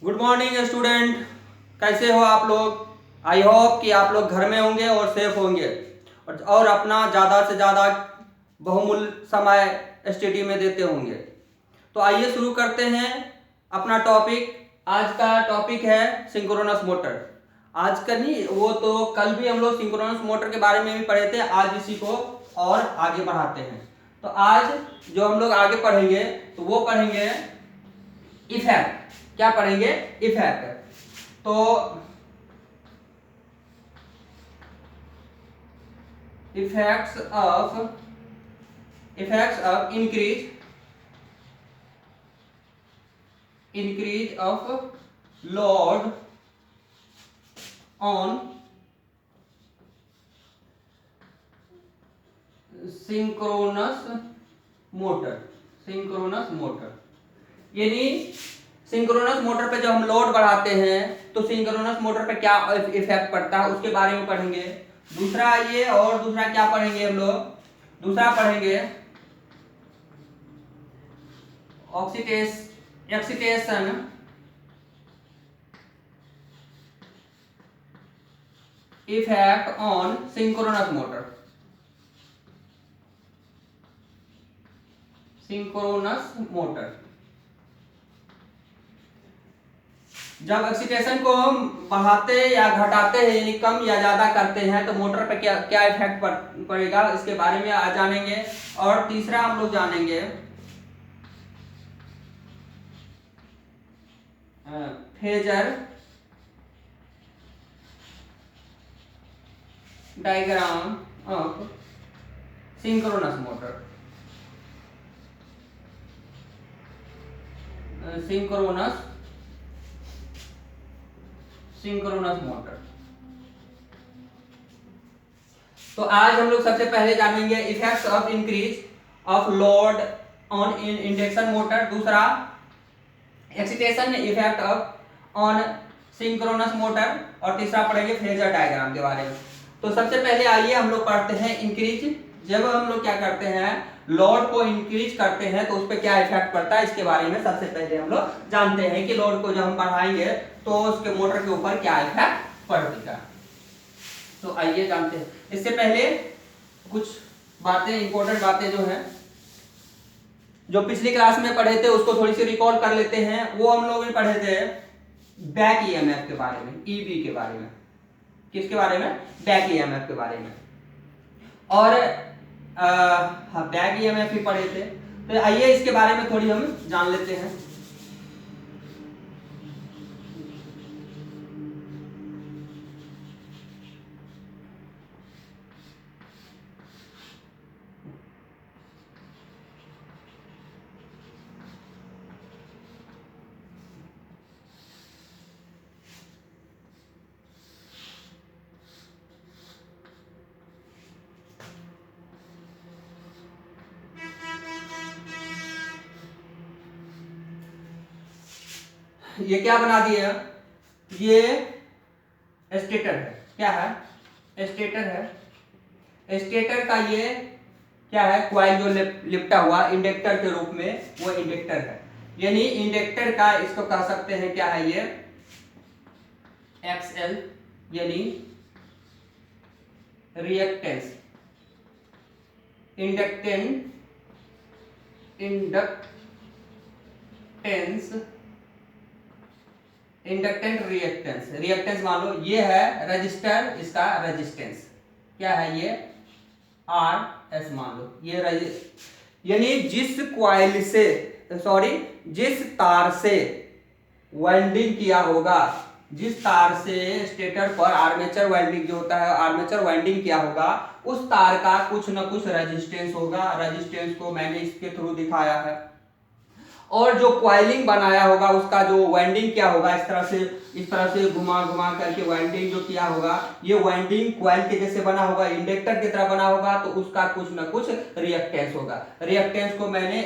Good morning student. कैसे हो आप लोग? आई होप कि आप लोग घर में होंगे और सेफ होंगे और अपना ज़्यादा से ज़्यादा बहुमूल्य समय स्टडी में देते होंगे। तो आइए शुरू करते हैं अपना टॉपिक। आज का टॉपिक है सिंक्रोनस मोटर। आज का नहीं, वो तो कल भी हम लोग सिंक्रोनस मोटर के बारे में भी पढ़े थे। आज इसी को और आगे बढ़ाते हैं। तो आज जो हम लोग आगे पढ़ेंगे तो वो पढ़ेंगे इफेक्ट। क्या पढ़ेंगे? इफेक्ट। तो effects of increase of load on synchronous motor यानी सिंक्रोनस मोटर पे जब हम लोड बढ़ाते हैं तो सिंक्रोनस मोटर पे क्या इफेक्ट पड़ता है उसके बारे में पढ़ेंगे। दूसरा ये, और दूसरा क्या पढ़ेंगे हम लोग? दूसरा पढ़ेंगे excitation effect on synchronous motor. जब एक्सीटेशन को हम बढ़ाते या घटाते हैं यानी कम या ज्यादा करते हैं तो मोटर पे क्या क्या इफेक्ट पड़ेगा इसके बारे में आज जानेंगे। और तीसरा हम लोग जानेंगे phasor diagram of synchronous motor. Synchronous motor. तो आज हम लोग सबसे पहले जानेंगे effects of increase of load on induction motor. दूसरा excitation effect of on synchronous motor. और तीसरा पढ़ेंगे फेजर डायग्राम के बारे में। तो सबसे पहले आइए हम लोग पढ़ते हैं इंक्रीज। जब हम लोग क्या करते हैं, लोड को इंक्रीज करते हैं तो उस पर क्या इफेक्ट पड़ता है इसके बारे में सबसे पहले हम लोग जानते हैं कि लोड को जब हम बढ़ाएंगे तो उसके मोटर के ऊपर क्या इफेक्ट पड़ेगा। तो आइए जानते हैं। इससे पहले कुछ बातें, इंपॉर्टेंट बातें जो हैं जो पिछली क्लास में पढ़े थे उसको थोड़ी सी रिकॉल कर लेते हैं। वो हम लोग भी पढ़े थे बैक ईएमएफ के बारे में, ईबी के बारे में। किसके बारे में? बैक ईएमएफ के बारे में। और बैक ईएमएफ ही पढ़े थे। तो आइए इसके बारे में थोड़ी हम जान लेते हैं। ये क्या बना दिया? ये स्टेटर है। क्या है? स्टेटर है। स्टेटर का ये क्या है? क्वाइल जो लिपटा हुआ इंडक्टर के रूप में, वो इंडक्टर है। यानी इंडक्टर का इसको कह सकते हैं क्या है? ये एक्सएल यानी रिएक्टेंस, इंडक्टेंस इंडक्टेंट रिएक्टेंस मान लो ये है रजिस्टर, इसका रेजिस्टेंस क्या है? ये आर एस मान लो। ये यानी जिस तार से वेल्डिंग किया होगा, जिस तार से स्टेटर पर आर्मेचर वेल्डिंग जो होता है, आर्मेचर वेल्डिंग किया होगा, उस तार का कुछ ना कुछ रेजिस्टेंस होगा। रेजिस्टेंस को मैंने इसके थ्रू दिखाया है। और जो क्वाइलिंग बनाया होगा उसका जो वाइंडिंग क्या होगा, इस तरह से घुमा घुमा करके वाइंडिंग जो किया होगा, ये वाइंडिंग क्वाइल के जैसे बना होगा, इंडक्टर की तरह बना होगा। तो उसका कुछ ना कुछ रिएक्टेंस होगा। रिएक्टेंस को मैंने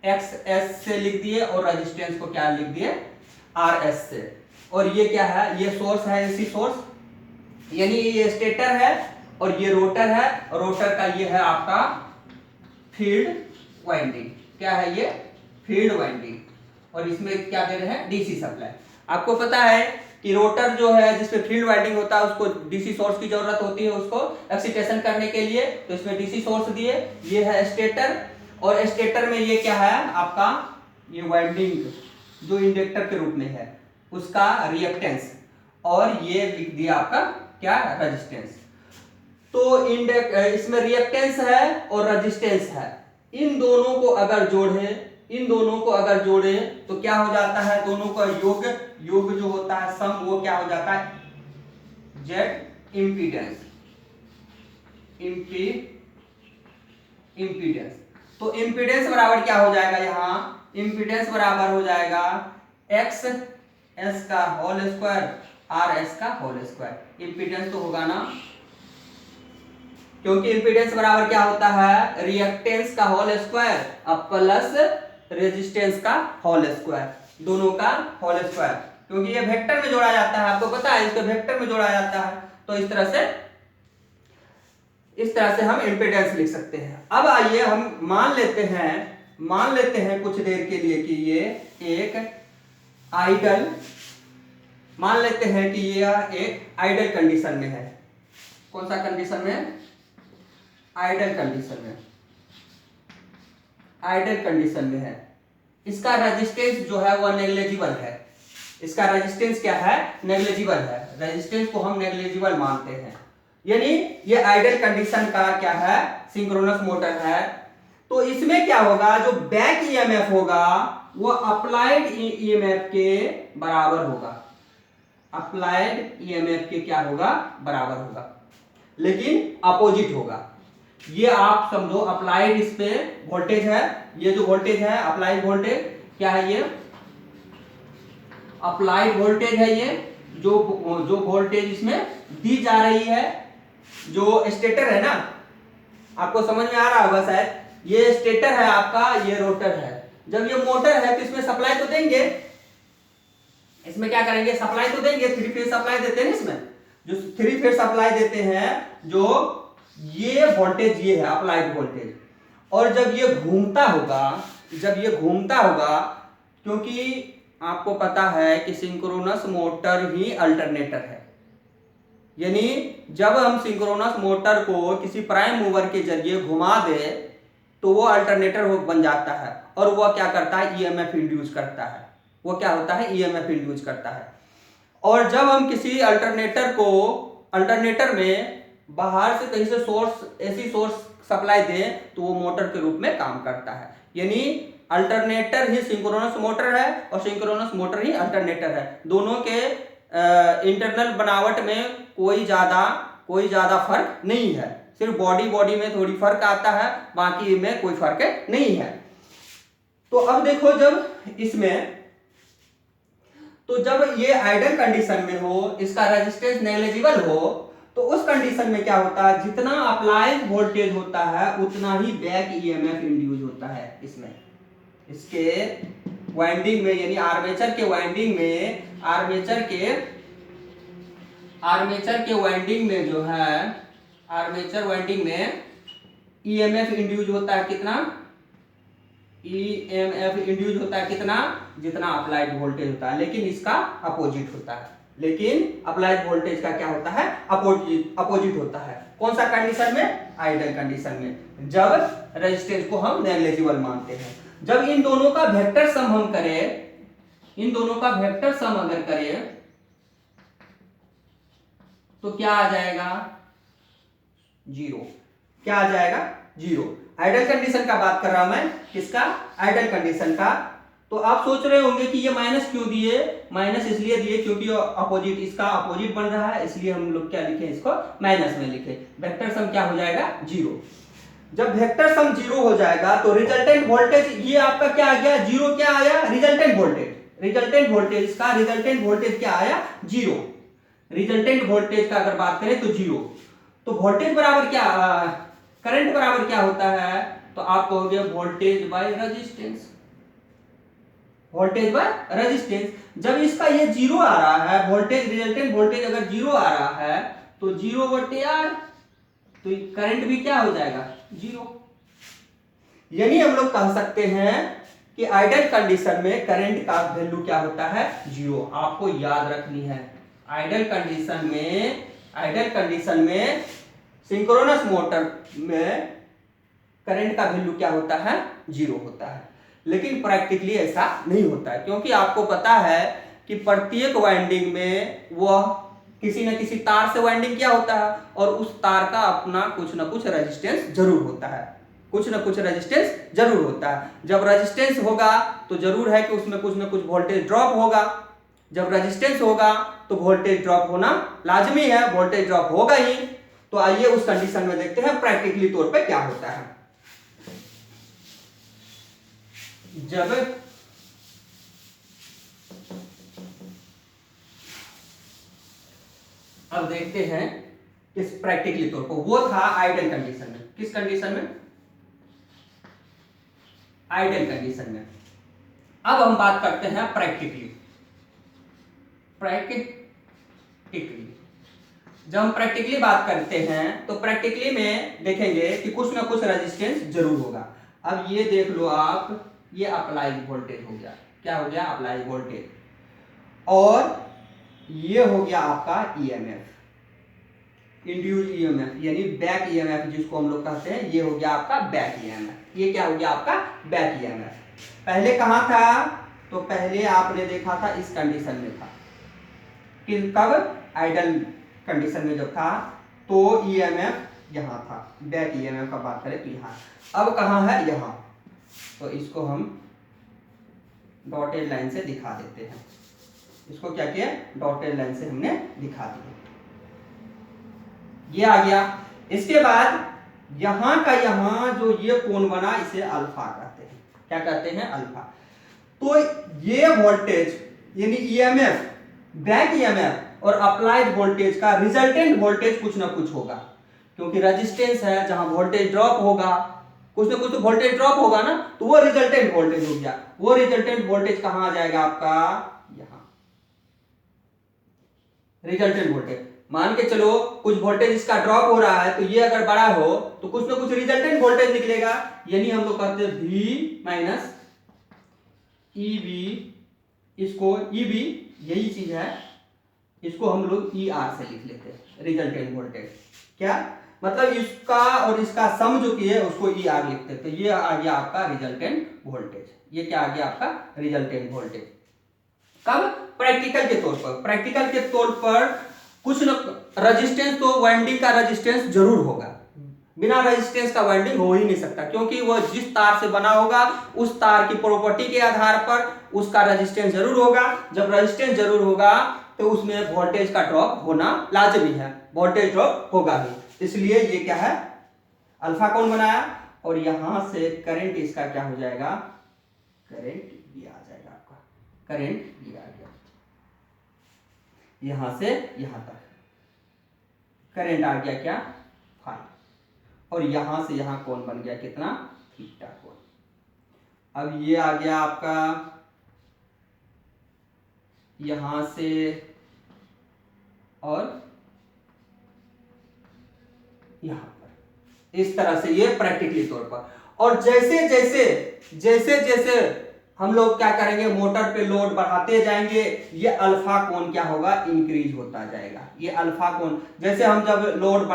एक्स एस से लिख दिए और रेजिस्टेंस को क्या लिख दिए? आर एस से। और ये क्या है? ये सोर्स है, एसी सोर्स, यानी ये स्टेटर है और ये रोटर है। रोटर का ये है आपका फील्ड वाइंडिंग। क्या है ये? Field winding. और इसमें क्या दे रहे हैं, डीसी सप्लाई। आपको पता है कि रोटर जो है जिसपे फील्ड वाइंडिंग होता है उसको डीसी सोर्स की जरूरत होती है उसको एक्साइटेशन करने के लिए, तो इसमें डीसी सोर्स दिए। ये है स्टेटर, और स्टेटर में ये क्या है आपका, ये वाइंडिंग जो इंडक्टर के रूप में है उसका रिएक्टेंस, और ये लिख दिया आपका क्या, रेजिस्टेंस। तो इसमें रिएक्टेंस है और रेजिस्टेंस है, इन दोनों को अगर जोड़े तो क्या हो जाता है, दोनों का योग जो होता है सम, वो क्या हो जाता है, जेड इम्पीडेंस। तो इम्पीडेंस बराबर क्या हो जाएगा, यहां इम्पीडेंस बराबर हो जाएगा एक्स एस का होल स्क्वायर आर एस का होल स्क्वायर। इम्पीडेंस तो होगा ना, क्योंकि इम्पीडेंस बराबर क्या होता है, रिएक्टेंस का होल स्क्वायर अब प्लस रेजिस्टेंस का होल स्क्वायर, दोनों का होल स्क्वायर, क्योंकि ये वेक्टर में जोड़ा जाता है, आपको पता है इसको वेक्टर में जोड़ा जाता है। तो इस तरह से हम इम्पीडेंस लिख सकते हैं। अब आइए हम मान लेते हैं कुछ देर के लिए कि ये एक आइडल, मान लेते हैं कि ये एक आइडल कंडीशन में है। कौन सा कंडीशन में, आइडल कंडीशन में है। इसका रेजिस्टेंस जो है वह नेग्लिजिबल है, इसका रेजिस्टेंस क्या है, नेग्लिजिबल है, रेजिस्टेंस को हम नेग्लिजिबल मानते हैं। यानी ये आइडल कंडीशन का क्या है, सिंक्रोनस मोटर है। तो इसमें क्या होगा, जो बैक ईएमएफ होगा वो अप्लाइड ईएमएफ के बराबर होगा, अप्लाइड ईएमएफ के क्या होगा, बराबर होगा, लेकिन अपोजिट होगा। ये आप समझो अप्लाइड इस पे वोल्टेज है, ये जो वोल्टेज है अप्लाइड वोल्टेज क्या है, ये अप्लाइड वोल्टेज है, ये जो वोल्टेज इसमें दी जा रही है, जो स्टेटर है ना, आपको समझ में आ रहा होगा शायद, ये स्टेटर है आपका, ये रोटर है। जब ये मोटर है तो इसमें सप्लाई तो देंगे, इसमें क्या करेंगे, सप्लाई तो देंगे, 3 फेज सप्लाई देते हैं इसमें, जो 3 फेज सप्लाई देते हैं, जो ये वोल्टेज ये है अप्लाइड वोल्टेज। और जब ये घूमता होगा, क्योंकि आपको पता है कि सिंक्रोनस मोटर ही अल्टरनेटर है, यानी जब हम सिंक्रोनस मोटर को किसी प्राइम मूवर के जरिए घुमा दे तो वो अल्टरनेटर बन जाता है, और वह क्या करता है, ईएमएफ इंड्यूस करता है, वो क्या होता है, ईएमएफ इंड्यूस करता है। और जब हम किसी अल्टरनेटर में बाहर से कहीं से एसी सोर्स सप्लाई दें तो वो मोटर के रूप में काम करता है। यानी अल्टरनेटर ही सिंक्रोनस मोटर है और सिंक्रोनस मोटर ही अल्टरनेटर है। दोनों के इंटरनल बनावट में कोई ज्यादा फर्क नहीं है, सिर्फ बॉडी में थोड़ी फर्क आता है, बाकी में कोई फर्क नहीं है। तो अब देखो, जब ये आइडल कंडीशन में हो, इसका रेजिस्टेंस नेग्लिजिबल हो, तो उस कंडीशन में क्या होता है, जितना अप्लाइड वोल्टेज होता है उतना ही बैक ईएमएफ इंड्यूस होता है इसमें, इसके वाइंडिंग में, यानी आर्मेचर के वाइंडिंग में जो है, आर्मेचर वाइंडिंग में ईएमएफ इंड्यूस होता है कितना, ईएमएफ इंड्यूस होता है कितना, जितना अप्लाइड वोल्टेज होता है, लेकिन इसका अपोजिट होता है, लेकिन अप्लाइड वोल्टेज का क्या होता है, अपोजिट होता है। कौन सा कंडीशन में, आइडल कंडीशन में, जब रेजिस्टेंस को हम नेग्लिजिबल मानते हैं। जब इन दोनों का वेक्टर सम हम करें, अगर करें तो क्या आ जाएगा, 0। क्या आ जाएगा, 0। आइडल कंडीशन का बात कर रहा हूं मैं, किसका, आइडल कंडीशन का। तो आप सोच रहे होंगे कि ये माइनस क्यों दिए, माइनस इसलिए दिए क्योंकि अपोजिट, इसका अपोजिट बन रहा है, इसलिए हम लोग क्या लिखे, इसको माइनस में लिखे। वेक्टर सम क्या हो जाएगा, 0। जब वेक्टर सम 0 हो जाएगा तो रिजल्टेंट वोल्टेज, ये आपका क्या आ गया, 0 क्या आया, रिजल्टेंट वोल्टेज, इसका रिजल्टेंट वोल्टेज क्या आया, 0। रिजल्टेंट वोल्टेज का अगर बात करें तो 0। तो वोल्टेज बराबर क्या, करंट बराबर क्या होता है, तो आप कहोगे voltage by resistance, voltage by resistance. जब इसका ये 0 आ रहा है, वोल्टेज, रिजल्टेंट वोल्टेज अगर 0 आ रहा है तो 0/R, तो करंट भी क्या हो जाएगा, 0। यानी हम लोग कह सकते हैं कि आइडल कंडीशन में करंट का वैल्यू क्या होता है, 0। आपको याद रखनी है, आइडल कंडीशन में सिंक्रोनस मोटर में करंट का वैल्यू क्या होता है, 0 होता है। लेकिन प्रैक्टिकली ऐसा नहीं होता है, क्योंकि आपको पता है कि प्रत्येक वाइंडिंग में वह किसी न किसी तार से वाइंडिंग क्या होता है, और उस तार का अपना कुछ न कुछ रेजिस्टेंस जरूर होता है, कुछ न कुछ रेजिस्टेंस जरूर होता है। जब रेजिस्टेंस होगा तो जरूर है कि उसमें कुछ न कुछ वोल्टेज ड्रॉप होगा। जब रेजिस्टेंस होगा तो वोल्टेज ड्रॉप होना लाजमी है, वोल्टेज ड्रॉप होगा ही। तो आइए उस कंडीशन में देखते हैं प्रैक्टिकली तौर पे क्या होता है। जब अब देखते हैं इस प्रैक्टिकली तौर पर, वो था आइडल कंडीशन में। किस कंडीशन में, आइडल कंडीशन में। अब हम बात करते हैं प्रैक्टिकली। जब हम प्रैक्टिकली बात करते हैं तो प्रैक्टिकली में देखेंगे कि कुछ ना कुछ रेजिस्टेंस जरूर होगा। अब ये देख लो आप, ये अप्लाइड वोल्टेज हो गया, क्या हो गया, अप्लाइड वोल्टेज, और ये हो गया आपका ईएमएफ, इंड्यूस ईएमएफ, यानी बैक ईएमएफ जिसको हम लोग कहते हैं, ये हो गया आपका बैक ईएमएफ। ये क्या हो गया आपका बैक ईएमएफ। पहले कहां था, तो पहले आपने देखा था इस कंडीशन में था, कि कब, आइडल कंडीशन में जब था तो ईएमएफ यहां था, बैक ईएमएफ का बात करें तो यहां। अब कहां है, यहां। तो इसको हम डॉटेड लाइन से दिखा देते हैं। इसको क्या किया, डॉटेड लाइन से हमने दिखा दिया, ये आ गया। इसके बाद यहां का यहां जो ये कोण बना, इसे अल्फा कहते हैं। क्या कहते हैं, अल्फा। तो ये वोल्टेज यानी ईएमएफ, बैक ईएमएफ और अप्लाइड वोल्टेज का रिजल्टेंट वोल्टेज कुछ ना कुछ होगा, क्योंकि रेजिस्टेंस है, जहां वोल्टेज ड्रॉप होगा, कुछ ना कुछ तो वोल्टेज ड्रॉप होगा ना, तो वो रिजल्टेंट वोल्टेज हो गया। वो रिजल्टेंट वोल्टेज कहां आ जाएगा आपका, यहां, रिजल्टेंट वोल्टेज। मान के चलो कुछ वोल्टेज इसका ड्रॉप हो रहा है, तो ये अगर बड़ा हो तो कुछ ना कुछ रिजल्टेंट वोल्टेज निकलेगा, यानी हम लोग कहते हैं V माइनस EB, इसको EB यही चीज है, इसको हम लोग ER से लिख लेते हैं, रिजल्टेंट वोल्टेज। क्या मतलब, इसका और इसका सम जो की है उसको ER लिखते हैं। तो ये आ गया आपका रिजल्टेंट वोल्टेज। ये क्या आ गया आपका, रिजल्टेंट वोल्टेज। कब, प्रैक्टिकल के तौर पर। प्रैक्टिकल के तौर पर कुछ न रेजिस्टेंस, तो वाइंडिंग का रेजिस्टेंस जरूर होगा, बिना रेजिस्टेंस का वाइंडिंग हो ही नहीं सकता, क्योंकि वह जिस तार से बना होगा उस तार की प्रॉपर्टी के आधार पर उसका रेजिस्टेंस जरूर होगा। जब रेजिस्टेंस जरूर होगा तो उसमें वोल्टेज का ड्रॉप होना लाजमी है, वोल्टेज ड्रॉप होगा ही। इसलिए ये क्या है, अल्फा कोण बनाया, और यहां से करंट इसका क्या हो जाएगा, करंट ये आ जाएगा आपका, करंट ये आ गया, यहां से यहां तक करंट आ गया क्या, फाई, और यहां से यहां कोण बन गया कितना, थीटा कोण। अब ये आ गया आपका यहां से, और यहां पर, इस तरह से ये प्रैक्टिकली तौर पर। और जैसे जैसे हम लोग क्या करेंगे, मोटर पे लोड बढ़ाते जाएंगे, ये अल्फा कोण क्या होगा, इंक्रीज होता जाएगा। ये अल्फा कोण, जैसे हम जब लोड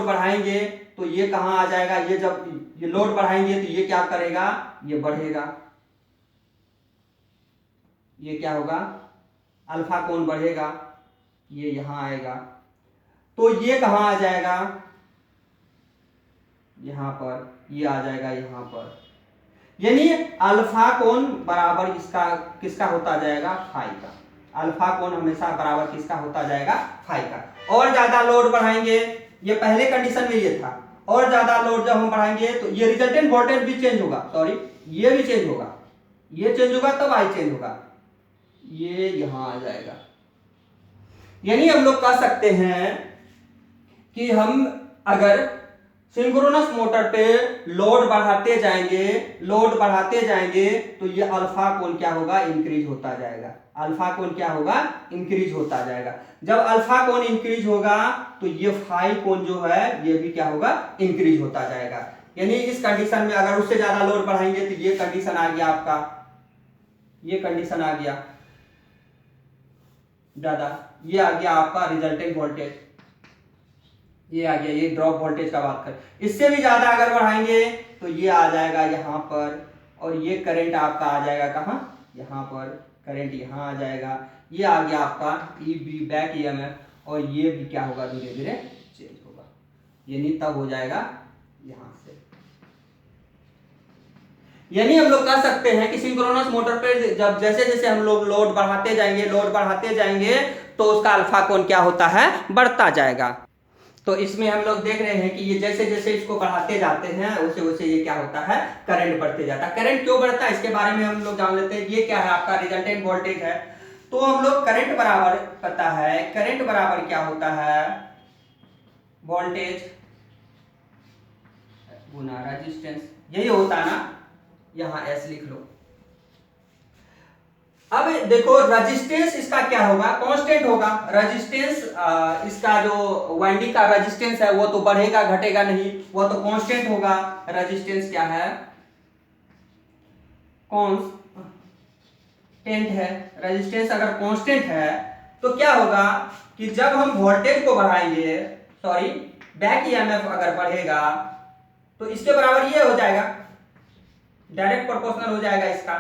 बढ़ाएंगे तो ये कहां आ जाएगा, ये जब ये लोड बढ़ाएंगे तो ये क्या करेगा, ये बढ़ेगा, ये क्या होगा, अल्फा कोण बढ़ेगा, ये यहां आएगा, तो ये कहां आ जाएगा, यहां पर, ये आ जाएगा यहां पर, यानी अल्फा कोण बराबर इसका किसका होता जाएगा, फाई का। अल्फा कोण हमेशा बराबर किसका होता जाएगा, फाई का। और ज्यादा लोड बढ़ाएंगे, ये पहले कंडीशन में ये था, और ज्यादा लोड जब हम बढ़ाएंगे तो ये रिजल्टेंट वोल्टेज भी चेंज होगा, सॉरी ये भी चेंज होगा, ये चेंज होगा तब आई चेंज होगा, ये यहां आ जाएगा। यानी हम लोग कह सकते हैं कि हम अगर सिंक्रोनस मोटर पे लोड बढ़ाते जाएंगे तो ये अल्फा कोण क्या होगा, इंक्रीज होता जाएगा। अल्फा कोण क्या होगा, इंक्रीज होता जाएगा। जब अल्फा कोण इंक्रीज होगा तो ये फाई कोण जो है ये भी क्या होगा, इंक्रीज होता जाएगा। यानी इस कंडीशन में अगर उससे ज्यादा लोड बढ़ाएंगे तो ये कंडीशन आ गया आपका, ये कंडीशन आ गया ज्यादा, ये आ गया आपका रिजल्टेंट वोल्टेज, ये आ गया, ये ड्रॉप वोल्टेज का बात कर। इससे भी ज्यादा अगर बढ़ाएंगे तो ये आ जाएगा यहाँ पर, और ये करंट आपका आ जाएगा कहाँ, यहाँ पर, करंट यहाँ आ जाएगा। ये आ गया आपका ईबी बैक ईएमएफ, और ये भी क्या होगा, धीरे धीरे चेंज होगा, यानी तब हो जाएगा यहाँ से। यानी हम लोग कह सकते हैं कि सिंक्रोनस मोटर पे जब जैसे जैसे हम लोग लोड बढ़ाते जाएंगे, लोड बढ़ाते जाएंगे, तो उसका अल्फा कोण क्या होता है, बढ़ता जाएगा। तो इसमें हम लोग देख रहे हैं कि ये जैसे जैसे इसको बढ़ाते जाते हैं वैसे वैसे ये क्या होता है, करंट बढ़ते जाता है। करंट क्यों बढ़ता है इसके बारे में हम लोग जान लेते हैं। ये क्या है, आपका रिजल्टेंट वोल्टेज है। तो हम लोग करंट बराबर पता है, करंट बराबर क्या होता है, वोल्टेज गुना रेजिस्टेंस, यही होता है ना, यहां एस लिख लो। अब देखो रेजिस्टेंस इसका क्या होगा, कांस्टेंट होगा। रेजिस्टेंस इसका जो वाइंडिंग का रेजिस्टेंस है वो तो बढ़ेगा घटेगा नहीं, वो तो कांस्टेंट होगा। रेजिस्टेंस क्या है, कांस्टेंट है। रेजिस्टेंस अगर कांस्टेंट है तो क्या होगा कि जब हम वोल्टेज को बढ़ाएंगे, सॉरी बैक ईएमएफ अगर बढ़ेगा तो इसके बराबर ये हो जाएगा, डायरेक्ट प्रोपोर्शनल हो जाएगा इसका।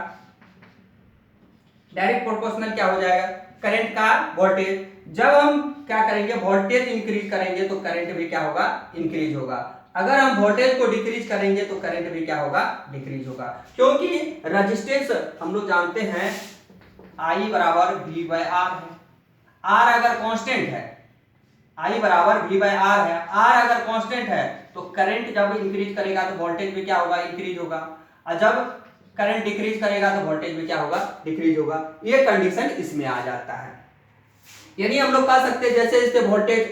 डायरेक्ट प्रोपोर्शनल क्या हो जाएगा, करंट का वोल्टेज। जब हम क्या करेंगे, वोल्टेज इंक्रीज करेंगे तो करंट भी क्या होगा, इंक्रीज होगा। अगर हम वोल्टेज को डिक्रीज करेंगे तो करंट भी क्या होगा, डिक्रीज होगा। क्योंकि रेजिस्टेंस हम लोग जानते हैं I बराबर V बाय आर है। R अगर कांस्टेंट है, I बराबर V बाय आर है, R अगर कांस्टेंट है तो करंट जब इंक्रीज करेगा तो वोल्टेज भी क्या होगा, इंक्रीज होगा। और जब करंट डिक्रीज करेगा तो वोल्टेज भी क्या होगा, डिक्रीज होगा। ये कंडीशन इसमें आ जाता है। यानी हम लोग कह सकते हैं जैसे जैसे वोल्टेज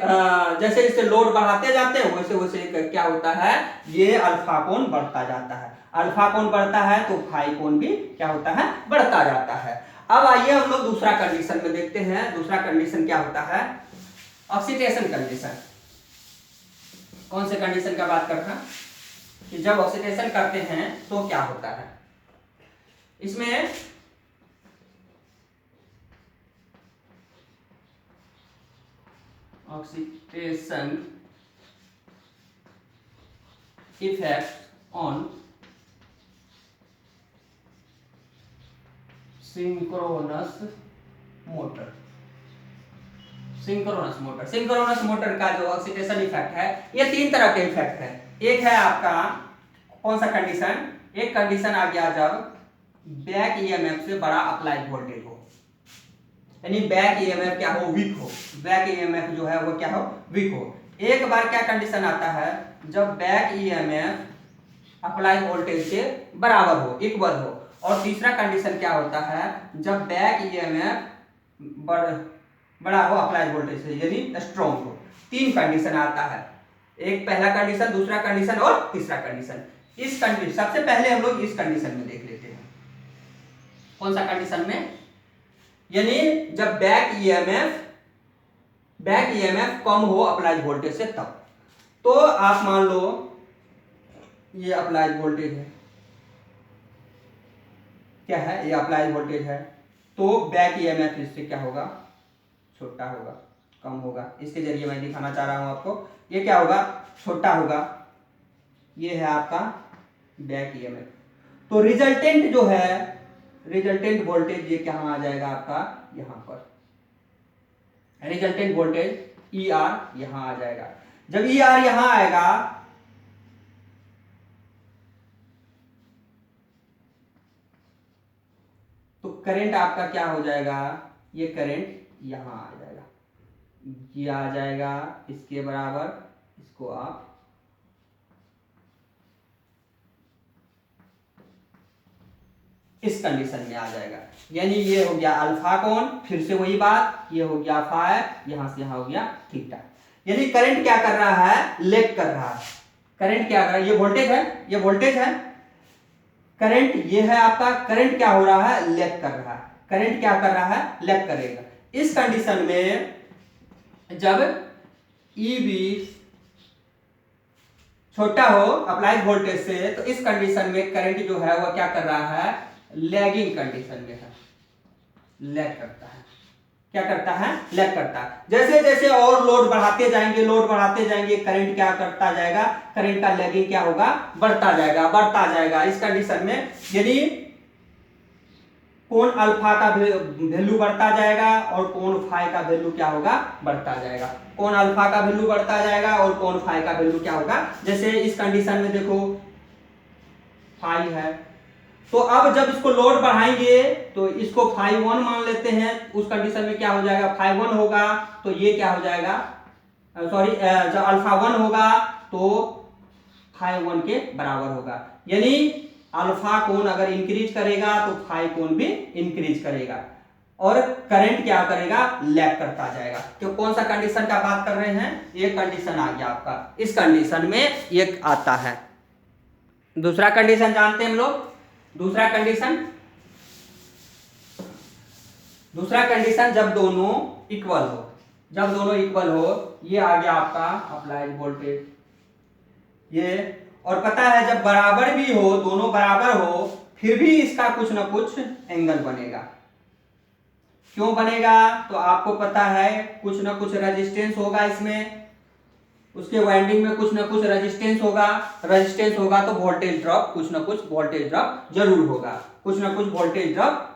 जैसे जैसे लोड बढ़ाते जाते हैं वैसे वैसे क्या होता है, ये अल्फा कोण बढ़ता जाता है। अल्फा कोण बढ़ता है तो फाई कोण भी क्या होता है, बढ़ता जाता है। अब आइए हम लोग दूसरा कंडीशन में देखते हैं। दूसरा कंडीशन क्या होता है, ऑक्सीडेशन कंडीशन। कौन से कंडीशन का बात करना, कि जब ऑक्सीडेशन करते हैं तो क्या होता है। इसमें oxidation effect on synchronous motor. Synchronous motor, synchronous motor का जो ऑक्सीडेशन इफेक्ट है, ये तीन तरह के इफेक्ट है। एक है आपका कौन सा कंडीशन, एक कंडीशन आ गया जब बैक ईएमएफ से बड़ा अप्लाइड वोल्टेज हो, यानी बैक ईएमएफ क्या हो, वीक हो। बैक ईएमएफ जो है वो क्या हो, वीक हो। एक बार क्या कंडीशन आता है, जब बैक ईएमएफ अप्लाइड वोल्टेज से बराबर हो, इक्वल हो। और तीसरा कंडीशन क्या होता है, जब बैक ईएमएफ बड़ा हो अप्लाइड वोल्टेज से, यानी स्ट्रॉन्ग हो। तीन कंडीशन आता है, एक पहला कंडीशन, दूसरा कंडीशन और तीसरा कंडीशन। इस कंडीशन सबसे पहले हम लोग इस कंडीशन में देख लेते हैं। कौन सा कंडीशन में, यानी जब बैक ईएमएफ कम हो अप्लाइड वोल्टेज से तब। तो आप मान लो ये अप्लाइड वोल्टेज है, क्या है, ये अप्लाइड वोल्टेज है। तो बैक ईएमएफ इससे क्या होगा, छोटा होगा, कम होगा। इसके जरिए मैं दिखाना चाह रहा हूं आपको, ये क्या होगा, छोटा होगा। ये है आपका बैक ईएमएफ। तो रिजल्टेंट जो है, रिजल्टेंट वोल्टेज ये कहां आ जाएगा आपका, यहां पर। रिजल्टेंट वोल्टेज ई आर यहां आ जाएगा। जब ई आर यहां आएगा तो करंट आपका क्या हो जाएगा, ये करंट यहां आ जाएगा, ये आ जाएगा इसके बराबर। इसको आप इस कंडीशन में आ जाएगा। यानी ये हो गया अल्फा कोण, फिर से वही बात, ये हो गया फाई, यहां से यहां हो गया थीटा। यानी करंट क्या कर रहा है, लेग कर रहा है। करंट क्या कर रहा है, ये वोल्टेज है, ये वोल्टेज है। करंट ये है आपका, करंट क्या हो रहा है, लेग कर रहा है। करंट क्या कर रहा है, लेग करेगा। इस कंडीशन में जब ईबी छोटा हो अप्लाइड वोल्टेज से, तो इस कंडीशन में करंट जो है वह क्या कर रहा है, लैगिंग कंडीशन में है, लैग करता है। क्या करता है, लैग करता है। जैसे जैसे और लोड बढ़ाते जाएंगे, लोड बढ़ाते जाएंगे, करंट क्या करता जाएगा, करंट का लैगिंग क्या होगा, बढ़ता जाएगा, बढ़ता जाएगा। इस कंडीशन में यदि कोण अल्फा का वैल्यू बढ़ता जाएगा और कोण फाई का वैल्यू क्या होगा, बढ़ता जाएगा। कोण अल्फा का वैल्यू बढ़ता जाएगा और कोण फाई का वैल्यू क्या होगा, जैसे इस कंडीशन में देखो फाई है, तो अब जब इसको लोड बढ़ाएंगे तो इसको फाई 1 मान लेते हैं, उस कंडीशन में क्या हो जाएगा, फाई 1 होगा तो ये क्या हो जाएगा, सॉरी जब अल्फा 1 होगा तो फाई 1 के बराबर होगा। यानी अल्फा कोण अगर इंक्रीज करेगा तो फाई कोण भी इंक्रीज करेगा और करंट क्या करेगा, लैग करता जाएगा। तो कौन सा कंडीशन का बात कर रहे हैं, ये कंडीशन आ गया आपका, इस कंडीशन में ये आता है। दूसरा कंडीशन जानते हैं हम लोग, दूसरा कंडीशन जब दोनों इक्वल हो, जब दोनों इक्वल हो, ये आ गया आपका अप्लाइड वोल्टेज, ये, और पता है जब बराबर भी हो, दोनों बराबर हो, फिर भी इसका कुछ ना कुछ एंगल बनेगा। क्यों बनेगा, तो आपको पता है कुछ ना कुछ रेजिस्टेंस होगा इसमें, उसके वाइंडिंग में कुछ ना कुछ रेजिस्टेंस होगा, रेजिस्टेंस होगा तो वोल्टेज ड्रॉप, कुछ ना कुछ वोल्टेज ड्रॉप जरूर होगा, कुछ ना कुछ वोल्टेज ड्रॉप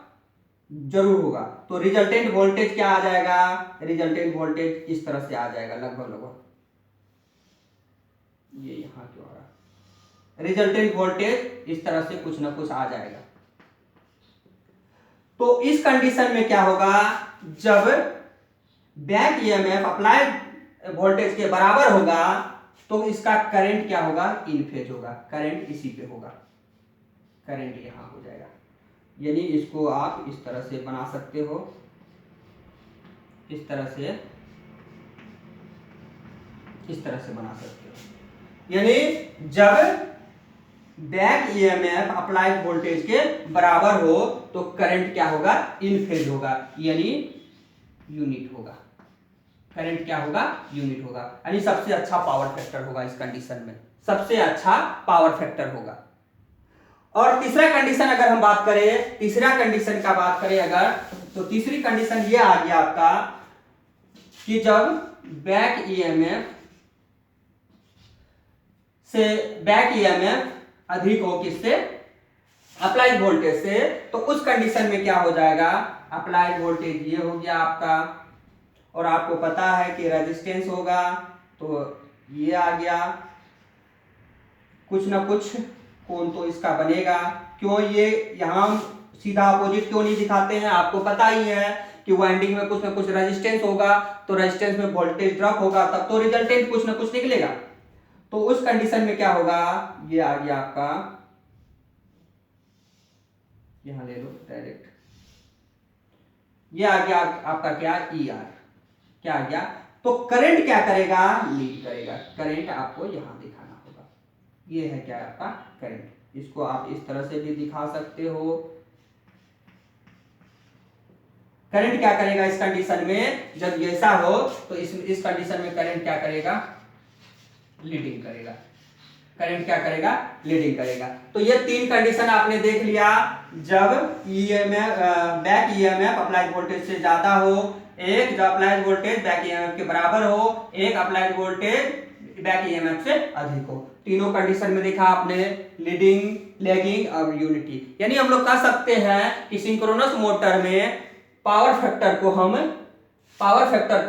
जरूर होगा। तो रिजल्टेंट वोल्टेज क्या आ जाएगा, रिजल्टेंट वोल्टेज इस तरह से आ जाएगा, लगभग ये यहां क्यों आ रहा है, रिजल्टेंट वोल्टेज इस तरह से कुछ ना कुछ आ जाएगा। तो इस कंडीशन में क्या होगा, जब बैक ईएमएफ अप्लाइड वोल्टेज के बराबर होगा तो इसका करंट क्या होगा, इन फेज होगा, करंट इसी पे होगा, करंट यहां हो जाएगा। यानी इसको आप इस तरह से बना सकते हो, इस तरह से बना सकते हो। यानी जब बैक ईएमएफ अप्लाइड वोल्टेज के बराबर हो तो करंट क्या होगा, इन फेज होगा, यानी यूनिट होगा, करंट क्या होगा, यूनिट होगा, यानी सबसे अच्छा पावर फैक्टर होगा इस कंडीशन में, सबसे अच्छा पावर फैक्टर होगा। और तीसरा कंडीशन अगर हम बात करें, तीसरा कंडीशन का बात करें अगर, तो तीसरी कंडीशन ये आ गया आपका कि जब बैक ईएमएफ अधिक हो किससे, अप्लाइड वोल्टेज से, तो उस कंडीशन में क्या हो जाएगा, अप्लाइड वोल्टेज ये हो गया आपका, और आपको पता है कि रेजिस्टेंस होगा तो ये आ गया, कुछ ना कुछ कोण तो इसका बनेगा। क्यों ये यहां सीधा अपोजिट क्यों नहीं दिखाते हैं, आपको पता ही है कि वाइंडिंग में कुछ ना कुछ रेजिस्टेंस होगा, तो रेजिस्टेंस में वोल्टेज ड्रॉप होगा, तब तो रिजल्टेंट कुछ ना कुछ निकलेगा। तो उस कंडीशन में क्या होगा, ये आ गया आपका, यहां ले लो डायरेक्ट, ये आ गया आपका क्या, ER, क्या आ गया, तो करंट क्या करेगा, लीड करेगा, करंट आपको यहां दिखाना होगा, ये है क्या आपका करंट। इसको आप इस तरह से भी दिखा सकते हो, करंट क्या करेगा इस कंडीशन में, जब ऐसा हो तो इस कंडीशन में करंट क्या करेगा, लीडिंग करेगा, करंट क्या करेगा, लीडिंग करेगा। तो ये तीन कंडीशन आपने देख लिया, जब EMF back EMF applied voltage से ज्यादा हो, एक जब अप्लाइड वोल्टेज बैक ईएमएफ के बराबर हो, एक अप्लाइड वोल्टेज बैक ईएमएफ से अधिक हो। तीनों कंडीशन में देखा आपने, लीडिंग, लैगिंग और यूनिटी। यानी हम लोग कह सकते हैं कि सिंक्रोनस मोटर में पावर फैक्टर को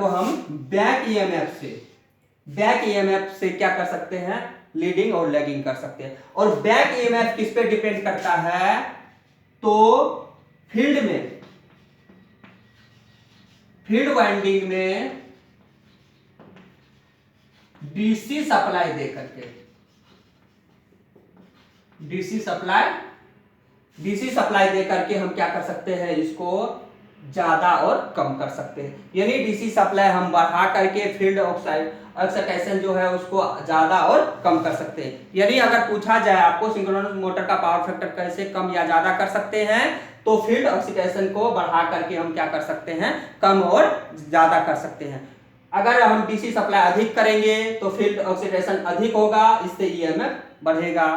हम बैक ईएमएफ से क्या कर सकते हैं, लीडिंग और लैगिंग कर सकते हैं। और बैक ईएमएफ किस पे डिपेंड करता है, तो फील्ड वाइंडिंग में डीसी सप्लाई दे करके, डीसी सप्लाई दे करके हम क्या कर सकते हैं, इसको ज्यादा और कम कर सकते हैं। यानी डीसी सप्लाई हम बढ़ा करके फील्ड एक्साइटेशन जो है उसको ज्यादा और कम कर सकते हैं। यानी अगर पूछा जाए आपको सिंक्रोनस मोटर का पावर फैक्टर कैसे कम या ज्यादा कर सकते हैं, तो फील्ड एक्साइटेशन को बढ़ा करके हम क्या कर सकते हैं, कम और ज्यादा कर सकते हैं। अगर हम डीसी सप्लाई अधिक करेंगे तो फील्ड ऑक्सीडेशन अधिक होगा, इससे ईएमएफ बढ़ेगा।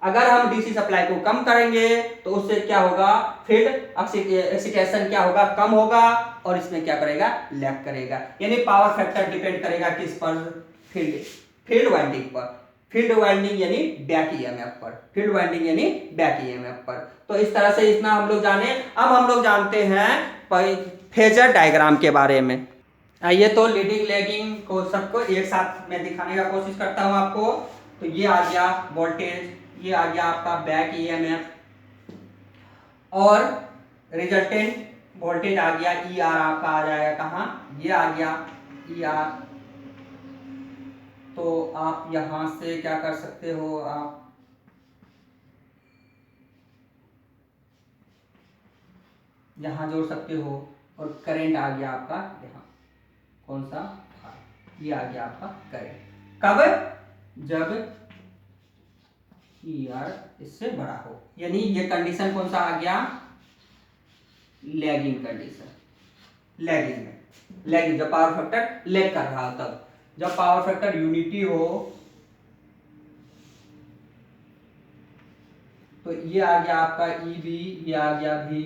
अगर हम डीसी सप्लाई को कम करेंगे तो उससे क्या होगा, फील्ड एक्सीटेशन क्या होगा, कम होगा, और इसमें क्या करेगा, लैग करेगा। यानी पावर फैक्टर डिपेंड करेगा किस पर, फील्ड वाइंडिंग पर, फील्ड वाइंडिंग यानी बैक ईएमएफ पर, फील्ड वाइंडिंग यानी बैक ईएमएफ पर। तो इस तरह से इतना हम लोग जाने। अब हम लोग जानते हैं फेजर डायग्राम के बारे में। आइए तो लीडिंग लैगिंग को सबको एक साथ मैं दिखाने का कोशिश करता हूं आपको। तो ये आ गया वोल्टेज, ये आ गया आपका बैक ईएमएफ, और रिजल्टेंट वोल्टेज आ गया ई आर, आपका आ जाएगा कहाँ, ये आ गया ई आर। तो आप यहां से क्या कर सकते हो, आप यहां जोड़ सकते हो, और करंट आ गया आपका यहाँ, कौन सा, ये आ गया आपका करंट। कब, जब ई आर इससे बड़ा हो, यानी ये कंडीशन कौन सा आ गया, लैगिंग कंडीशन। लैगिंग में, लैगिंग जब पावर फैक्टर लैग कर रहा हो, तब जब पावर फैक्टर यूनिटी हो तो ये आ गया आपका ई बी, ये आ गया भी,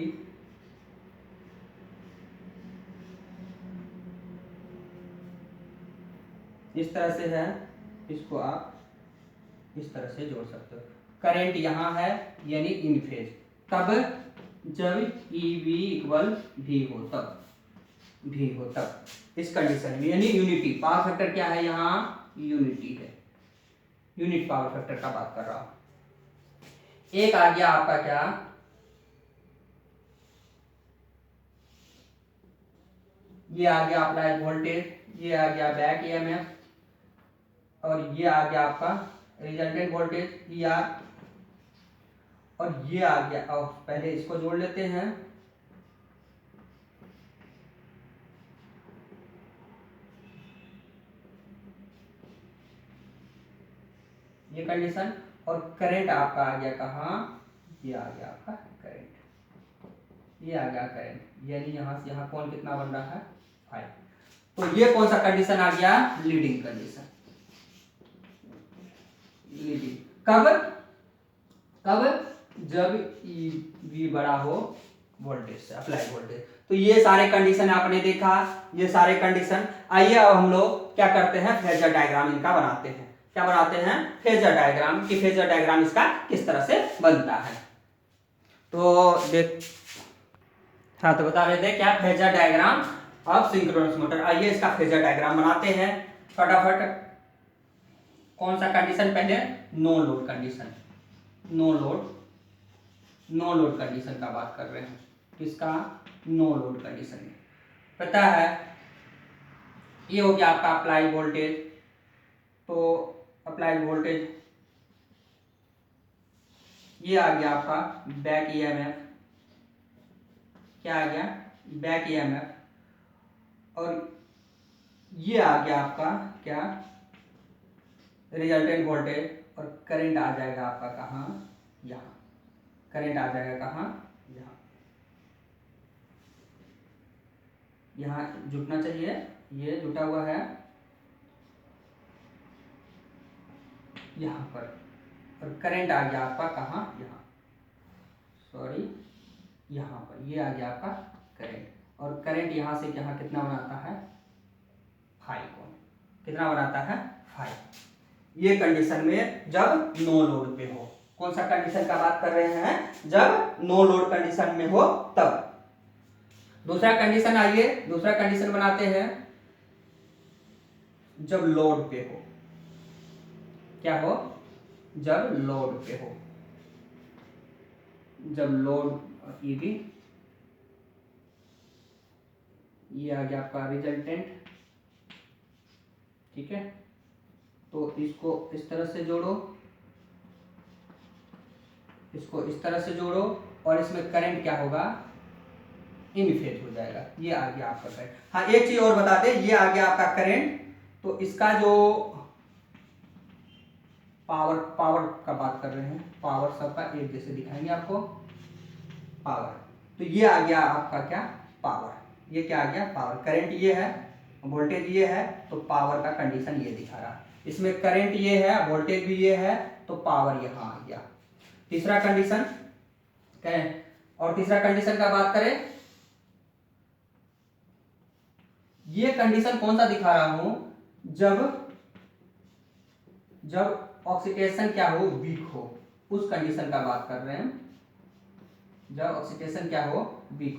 इस तरह से है, इसको आप इस तरह से जोड़ सकते हो। करंट यहां है यानी इन फेज, तब जब ई बी इक्वल भी हो, तब भी हो, तब इस कंडीशन में, यानी यूनिटी। पावर फैक्टर क्या है यहाँ, यूनिटी है, यूनिट पावर फैक्टर का बात कर रहा हूं। एक आ गया आपका क्या, ये आ गया अप्लाइड वोल्टेज, ये आ गया बैक ईएमएफ, और ये आ गया आपका रिजल्टेंट वोल्टेज ई आर, और ये आ गया, और पहले इसको जोड़ लेते हैं, ये कंडीशन, और करंट आपका आ गया कहाँ, ये आ गया आपका करंट, ये आ गया करंट, यानी यहां से यहां कौन कितना बन रहा है, 5। तो ये कौन सा कंडीशन आ गया, लीडिंग कंडीशन। लीडिंग कब, कब, जब ई वी बड़ा हो वोल्टेज से, अप्लाई वोल्टेज। तो ये सारे कंडीशन आपने देखा, ये सारे कंडीशन। आइए अब हम लोग क्या करते हैं, फेजर डायग्राम इनका बनाते हैं। क्या बनाते हैं, फेजर डायग्राम, कि फेजर डायग्राम इसका किस तरह से बनता है। तो देख, हाँ तो बता रहे थे क्या, phasor diagram of synchronous motor. आइए इसका फेजर डायग्राम बनाते हैं फटाफट। कौन सा कंडीशन पहले, no load condition, no load, no load condition का बात कर रहे हैं, किसका, नो लोड कंडीशन। पता है ये हो गया आपका अप्लाई वोल्टेज, तो अप्लाइड वोल्टेज, ये आ गया आपका बैक ईएमएफ, क्या आ गया, बैक ईएमएफ, और ये आ गया आपका क्या, रिजल्टेंट वोल्टेज, और करंट आ जाएगा आपका कहाँ, यहाँ, करंट आ जाएगा कहाँ, यहाँ, यहाँ जुटना चाहिए, ये जुटा हुआ है यहाँ पर, और करंट आ गया आपका कहाँ, यहाँ, सॉरी यहाँ पर, ये आ गया आपका करंट, और करंट यहाँ से यहाँ कितना बनाता है, 5 को, कितना बनाता है, 5। ये कंडीशन में जब नो लोड पे हो। कौन सा कंडीशन का बात कर रहे हैं, जब नो लोड कंडीशन में हो तब। दूसरा कंडीशन, आइए दूसरा कंडीशन बनाते हैं, जब लोड पे हो। क्या हो, जब लोड पे हो, जब लोड, ये भी, ये आ गया आपका रिजल्टेंट, ठीक है। तो इसको इस तरह से जोड़ो, इसको इस तरह से जोड़ो, और इसमें करंट क्या होगा, इन फेज हो जाएगा। ये आ गया आपका करंट। हाँ एक चीज और बता दें, ये आ गया आपका करंट, तो इसका जो पावर, पावर का बात कर रहे हैं, पावर सबका एक जैसे दिखाएंगे आपको, पावर। तो ये आ गया आपका क्या, पावर, ये क्या आ गया, पावर। करंट ये है, वोल्टेज ये है तो पावर का कंडीशन ये दिखा रहा है। इसमें करंट ये है, वोल्टेज भी ये है, तो पावर यहाँ आ गया। तीसरा कंडीशन कहें, और तीसरा कंडीशन का बात करें, ये कंडीशन कौन सा दिखा रहा हूं, जब ऑक्सीडेशन क्या हो, वीक हो, उस कंडीशन का बात कर रहे हैं, जब ऑक्सीडेशन क्या हो, वीक हो।